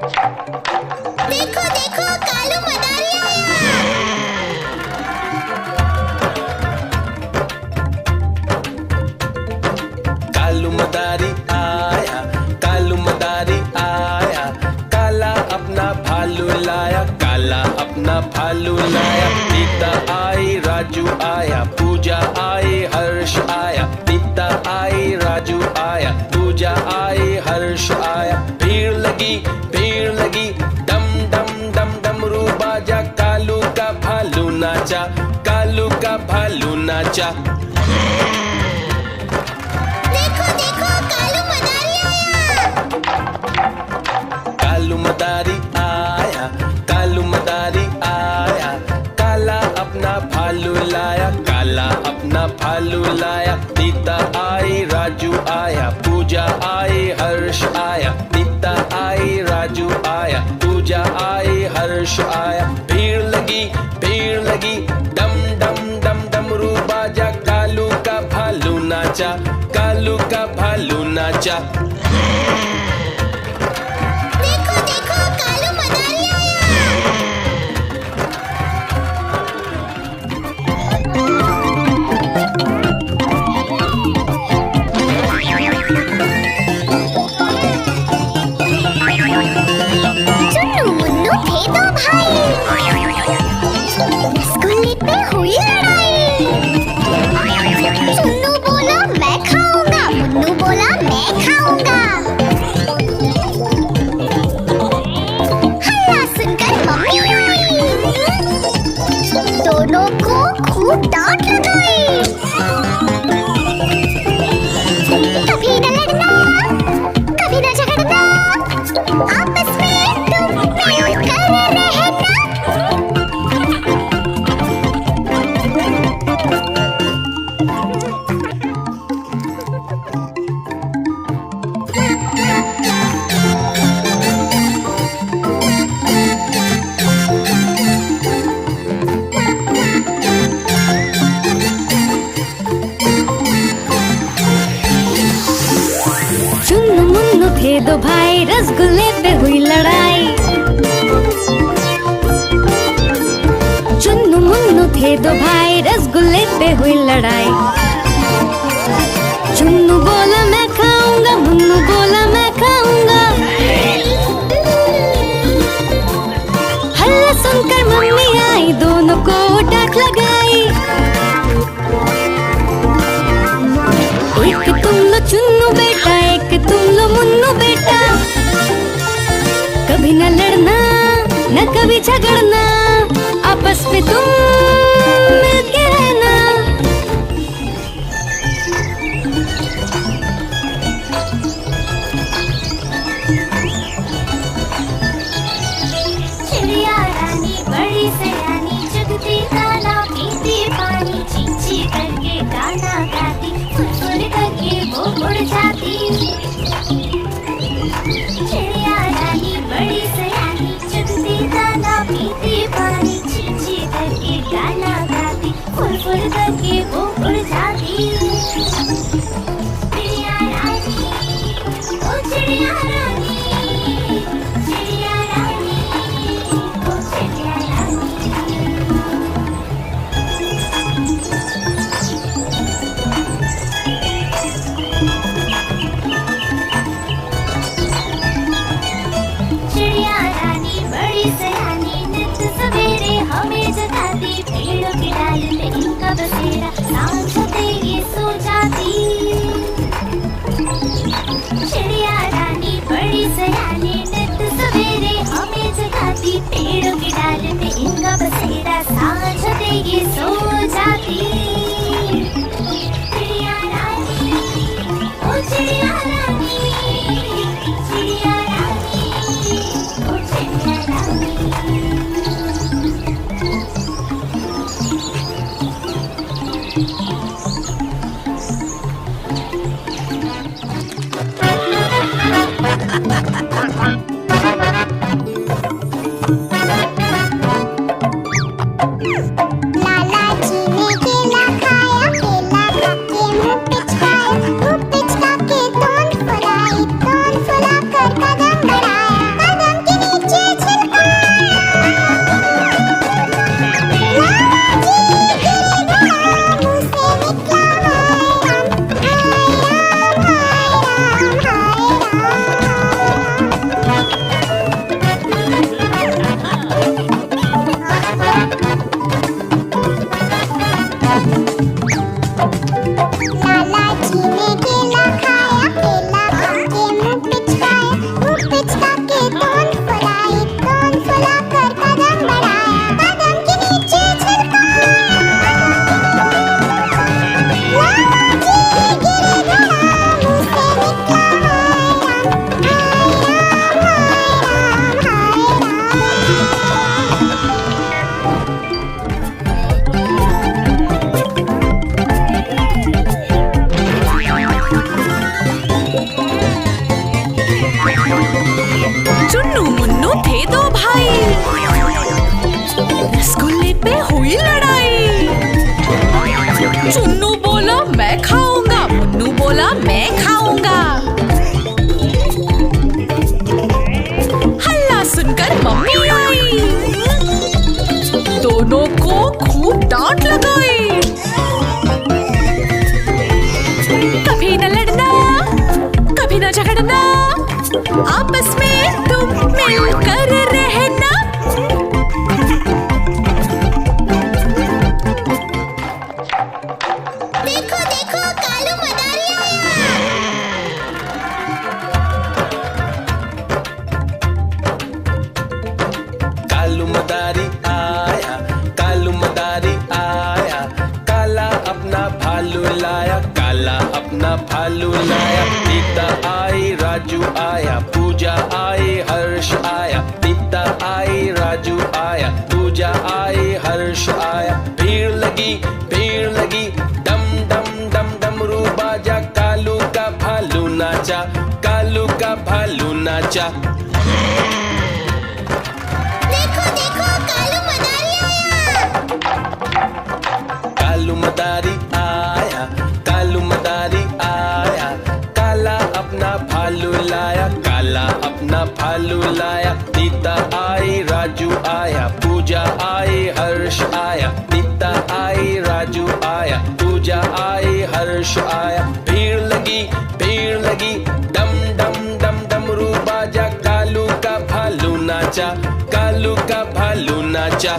देखो देखो कालू मदारी आया। कालू मदारी आया, कालू मदारी आया, काला अपना भालू लाया, काला अपना भालू लाया। सीता आई, राजू आया, पूजा आई, हर्ष आया। सीता आई, राजू आया, पूजा आई, हर्ष आया। भीड़ लगी, डम डम डम डमरू बाजा, कालू का भालू नाचा, कालू का भालू नाचा। देखो देखो कालू मदारी आया। कालू मदारी आया, कालू मदारी आया, काला अपना भालू लाया, काला अपना भालू लाया। सीता आई, राजू आया, पूजा आई, हर्ष आया। सीता आई, राजू आया, पूजा आई, हर्ष आया। भीड़ लगी, डम डम डम डमरू बाजा, कालू का भालू नाचा, कालू का भालू नाचा। देखो देखो कालू मदारी आया। चुन्नू मुन्नू थे दो भाई, रसगुल्ले पे हुई लड़ाई। चुन्नू बोला मैं खाऊंगा, मुन्नू बोला मैं खाऊंगा। हल्ला सुनकर मम्मी आई, दोनों को खूब डांट लगाई। कभी न लड़ना, कभी न झगड़ना, आपस में तुम मिलकर रहना। चुन्नू मुन्नू थे दो भाई, रसगुल्ले पे हुई लड़ाई। चुन्नू मुन्नू थे दो भाई, रसगुल्ले पे हुई लड़ाई। चुन्नू बोला मैं खाऊंगा, मुन्नू बोला मैं खाऊंगा। हल्ला सुनकर मम्मी आई, दोनों को डांट लगाई। एक तुम लो चुन्नू बेटा, एक तुम लो मुन्नू बेटा। कभी न लड़ना, न कभी झगड़ना, आपस में तुम मिलके रहना। चिड़िया रानी बड़ी सयानी, जगती ताला पीती पानी, चींची करके गाना गाती, फुर करके वो उड़ जाती। चिड़िया रानी बड़ी सयानी, जगती ताला पीती पानी, चींची करके गाना गाती, फुर करके वो उड़ जाती। चिड़िया रानी, ओ चिड़िया रानी, चिड़िया रानी, ओ चिड़िया रानी। आपस में तुम मिलकर रहना। देखो देखो कालू मदारी आया। कालू मदारी आया, कालू मदारी आया, काला अपना भालू लाया, काला अपना भालू लाया। सीता आई, राजू आया, पूजा आई, हर्ष आया। सीता आई, राजू आया, पूजा आई, हर्ष आया। भीड़ लगी, डम डम डम डमरू बाजा, कालू का भालू नाचा, कालू का भालू नाचा। देखो देखो कालू मदारी आया। कालू मदारी आया, कालू मदारी आया, काला अपना भालू लाया, काला अपना भालू लाया। सीता आई, राजू आया, पूजा आई, हर्ष आया। सीता आई, राजू आया, पूजा आई, हर्ष आया। भीड़ लगी, डम डम डम डमरू बाजा, कालू का भालू नाचा, कालू का भालू नाचा।